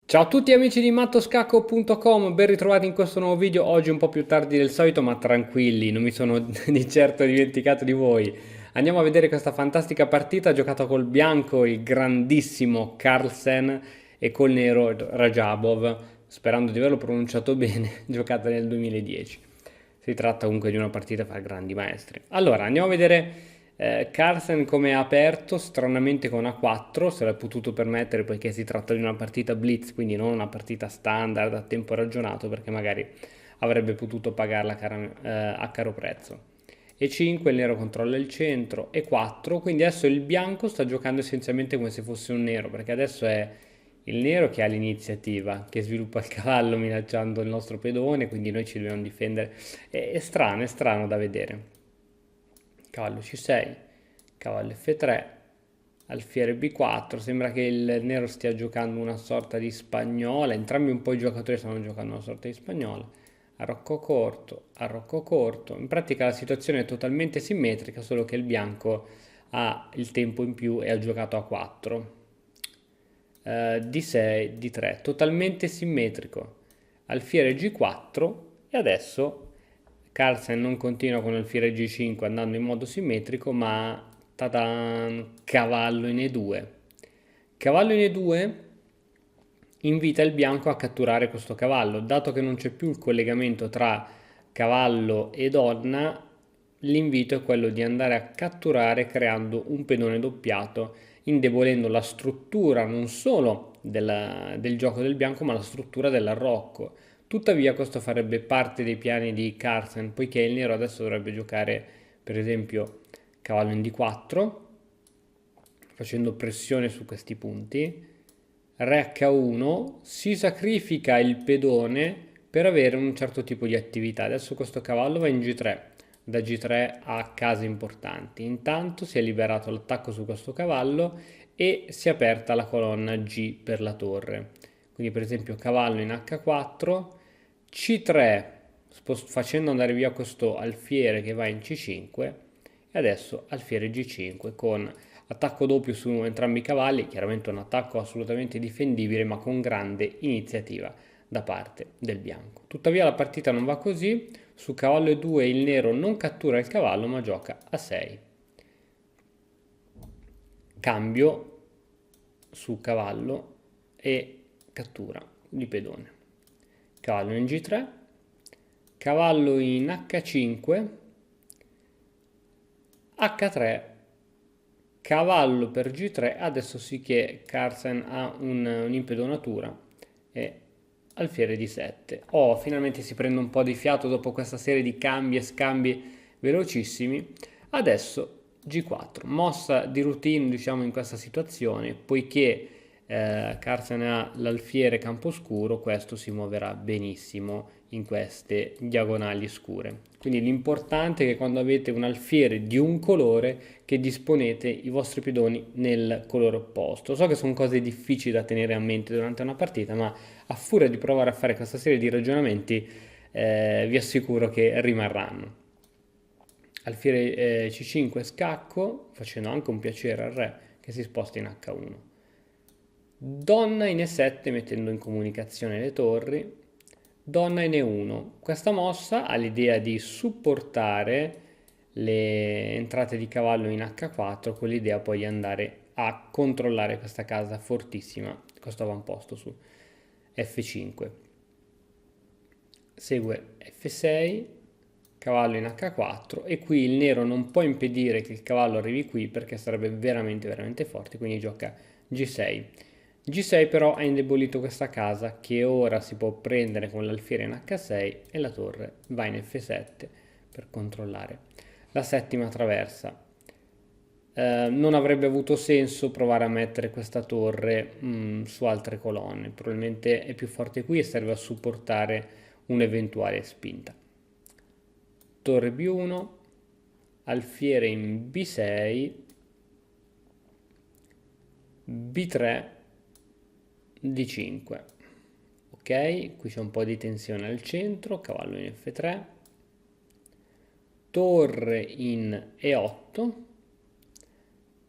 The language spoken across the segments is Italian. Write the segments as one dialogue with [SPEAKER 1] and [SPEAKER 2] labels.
[SPEAKER 1] Ciao a tutti amici di mattoscacco.com, ben ritrovati in questo nuovo video, oggi un po' più tardi del solito ma tranquilli, non mi sono di certo dimenticato di voi. Andiamo a vedere questa fantastica partita giocata col bianco il grandissimo Carlsen e col nero Rajabov, sperando di averlo pronunciato bene, giocata nel 2010. Si tratta comunque di una partita fra grandi maestri. Allora, andiamo a vedere Carlsen come ha aperto, stranamente con A4, se l'è potuto permettere poiché si tratta di una partita blitz, quindi non una partita standard a tempo ragionato, perché magari avrebbe potuto pagarla a caro prezzo. E5, il nero controlla il centro, E4, quindi adesso il bianco sta giocando essenzialmente come se fosse un nero, perché adesso è il nero che ha l'iniziativa, che sviluppa il cavallo minacciando il nostro pedone, quindi noi ci dobbiamo difendere. È strano da vedere. Cavallo C6, cavallo F3, alfiere B4, sembra che il nero stia giocando una sorta di spagnola, entrambi un po' i giocatori stanno giocando una sorta di spagnola, arrocco corto, in pratica la situazione è totalmente simmetrica, solo che il bianco ha il tempo in più e ha giocato a 4. D6, D3, totalmente simmetrico, alfiere G4 e adesso Carlsen non continua con alfiere G5 andando in modo simmetrico, ma tadan, cavallo in E2. Cavallo in E2 invita il bianco a catturare questo cavallo. Dato che non c'è più il collegamento tra cavallo e donna, l'invito è quello di andare a catturare creando un pedone doppiato, indebolendo la struttura non solo del gioco del bianco, ma la struttura dell'arrocco. Tuttavia questo farebbe parte dei piani di Carlsen, poiché il nero adesso dovrebbe giocare, per esempio, cavallo in D4, facendo pressione su questi punti. Re H1, si sacrifica il pedone per avere un certo tipo di attività. Adesso questo cavallo va in G3, da G3 a case importanti. Intanto si è liberato l'attacco su questo cavallo e si è aperta la colonna G per la torre. Quindi per esempio cavallo in H4, C3 facendo andare via questo alfiere che va in C5 e adesso alfiere G5 con attacco doppio su entrambi i cavalli, chiaramente un attacco assolutamente difendibile ma con grande iniziativa da parte del bianco. Tuttavia la partita non va così, su cavallo E2 il nero non cattura il cavallo ma gioca a 6. Cambio su cavallo e cattura di pedone. Cavallo in G3, cavallo in H5, H3, cavallo per G3, adesso sì che Carlsen ha un'impedonatura e alfiere di 7. Oh, finalmente si prende un po' di fiato dopo questa serie di cambi e scambi velocissimi. Adesso G4, mossa di routine diciamo in questa situazione, poiché Carlsen ha l'alfiere camposcuro, questo si muoverà benissimo in queste diagonali scure. Quindi l'importante è che quando avete un alfiere di un colore che disponete i vostri pedoni nel colore opposto. So che sono cose difficili da tenere a mente durante una partita, ma a furia di provare a fare questa serie di ragionamenti vi assicuro che rimarranno. Alfiere C5 scacco, facendo anche un piacere al re che si sposta in H1. Donna in E7 mettendo in comunicazione le torri. Donna in E1. Questa mossa ha l'idea di supportare le entrate di cavallo in H4 con l'idea poi di andare a controllare questa casa fortissima, questo avamposto su F5. Segue F6, cavallo in H4 e qui il nero non può impedire che il cavallo arrivi qui perché sarebbe veramente forte, quindi gioca G6. G6 però ha indebolito questa casa che ora si può prendere con l'alfiere in H6 e la torre va in F7 per controllare la settima traversa. Non avrebbe avuto senso provare a mettere questa torre su altre colonne, probabilmente è più forte qui e serve a supportare un'eventuale spinta. Torre B1, alfiere in B6, B3, D5. Ok, qui c'è un po' di tensione al centro, cavallo in F3, torre in E8,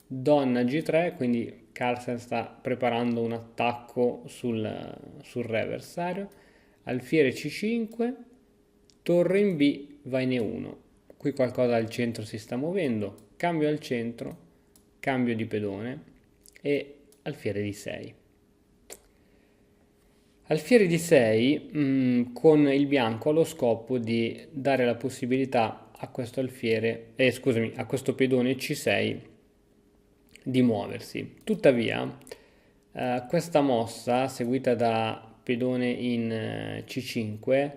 [SPEAKER 1] donna G3, quindi Carlsen sta preparando un attacco sul re avversario. Alfiere C5, torre in B, va in E1. Qui qualcosa al centro si sta muovendo, cambio al centro, cambio di pedone e alfiere D6. Alfiere D6 con il bianco ha lo scopo di dare la possibilità a questo alfiere, scusami, a questo pedone C6 di muoversi. Tuttavia, questa mossa seguita da pedone in C5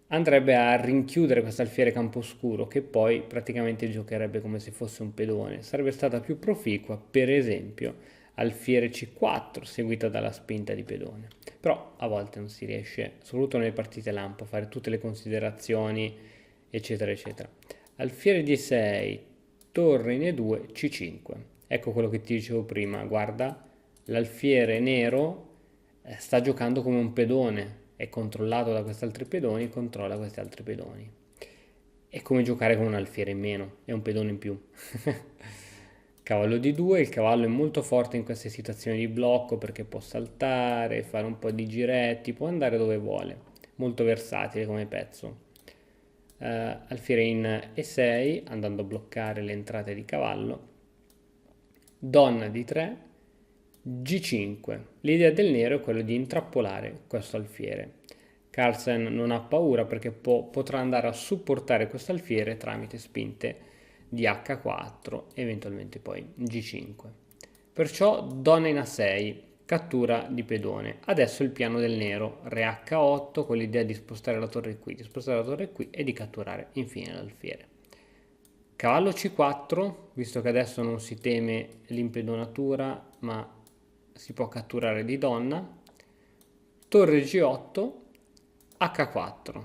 [SPEAKER 1] andrebbe a rinchiudere questo alfiere camposcuro che poi praticamente giocherebbe come se fosse un pedone. Sarebbe stata più proficua, per esempio, alfiere C4 seguita dalla spinta di pedone. Però a volte non si riesce, soprattutto nelle partite lampo, a fare tutte le considerazioni, eccetera, eccetera. Alfiere D6, torre in E2, C5. Ecco quello che ti dicevo prima, guarda, l'alfiere nero sta giocando come un pedone, è controllato da questi altri pedoni, controlla questi altri pedoni. È come giocare con un alfiere in meno, è un pedone in più. Cavallo D2, il cavallo è molto forte in queste situazioni di blocco perché può saltare, fare un po' di giretti, può andare dove vuole, molto versatile come pezzo. Alfiere in E6, andando a bloccare le entrate di cavallo. Donna D3, G5. L'idea del nero è quella di intrappolare questo alfiere. Carlsen non ha paura perché potrà andare a supportare questo alfiere tramite spinte di H4, eventualmente poi G5. Perciò donna in A6, cattura di pedone. Adesso il piano del nero, re H8 con l'idea di spostare la torre qui, e di catturare infine l'alfiere. Cavallo C4, visto che adesso non si teme l'impedonatura, ma si può catturare di donna. Torre G8, H4,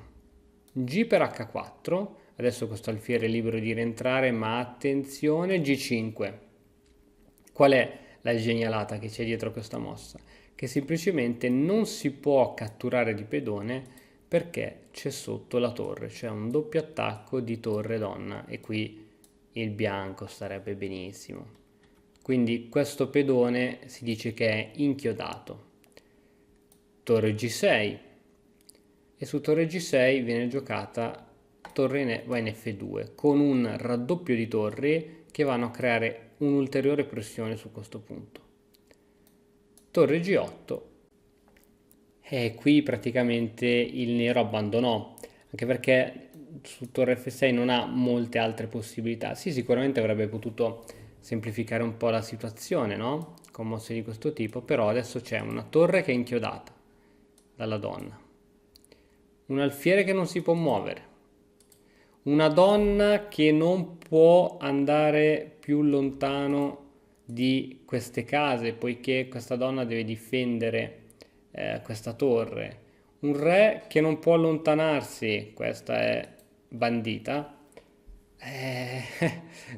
[SPEAKER 1] G per H4, adesso questo alfiere è libero di rientrare, ma attenzione, G5. Qual è la genialata che c'è dietro questa mossa? Che semplicemente non si può catturare di pedone perché c'è sotto la torre, c'è un doppio attacco di torre donna e qui il bianco starebbe benissimo. Quindi questo pedone si dice che è inchiodato. Torre G6 e su torre G6 viene giocata va in F2 con un raddoppio di torri che vanno a creare un'ulteriore pressione su questo punto. Torre G8 e qui praticamente il nero abbandonò, anche perché su torre F6 non ha molte altre possibilità. Sì, sicuramente avrebbe potuto semplificare un po' la situazione, no? Con mosse di questo tipo, però adesso c'è una torre che è inchiodata dalla donna, un alfiere che non si può muovere, una donna che non può andare più lontano di queste case poiché questa donna deve difendere questa torre, un re che non può allontanarsi, questa è bandita,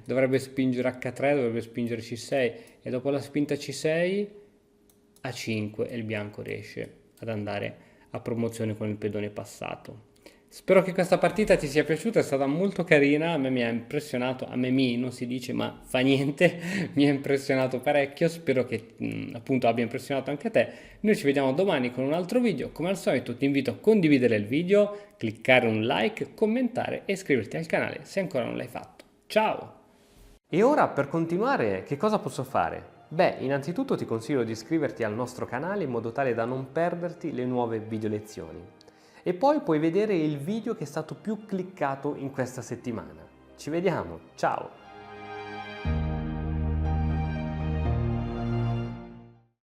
[SPEAKER 1] dovrebbe spingere H3, dovrebbe spingere C6 e dopo la spinta C6 A5 e il bianco riesce ad andare a promozione con il pedone passato. Spero che questa partita ti sia piaciuta, è stata molto carina, a me mi ha impressionato, non si dice ma fa niente, mi ha impressionato parecchio, spero che appunto abbia impressionato anche te. Noi ci vediamo domani con un altro video, come al solito ti invito a condividere il video, cliccare un like, commentare e iscriverti al canale se ancora non l'hai fatto. Ciao!
[SPEAKER 2] E ora per continuare che cosa posso fare? Beh, innanzitutto ti consiglio di iscriverti al nostro canale in modo tale da non perderti le nuove video lezioni. E poi puoi vedere il video che è stato più cliccato in questa settimana. Ci vediamo, ciao!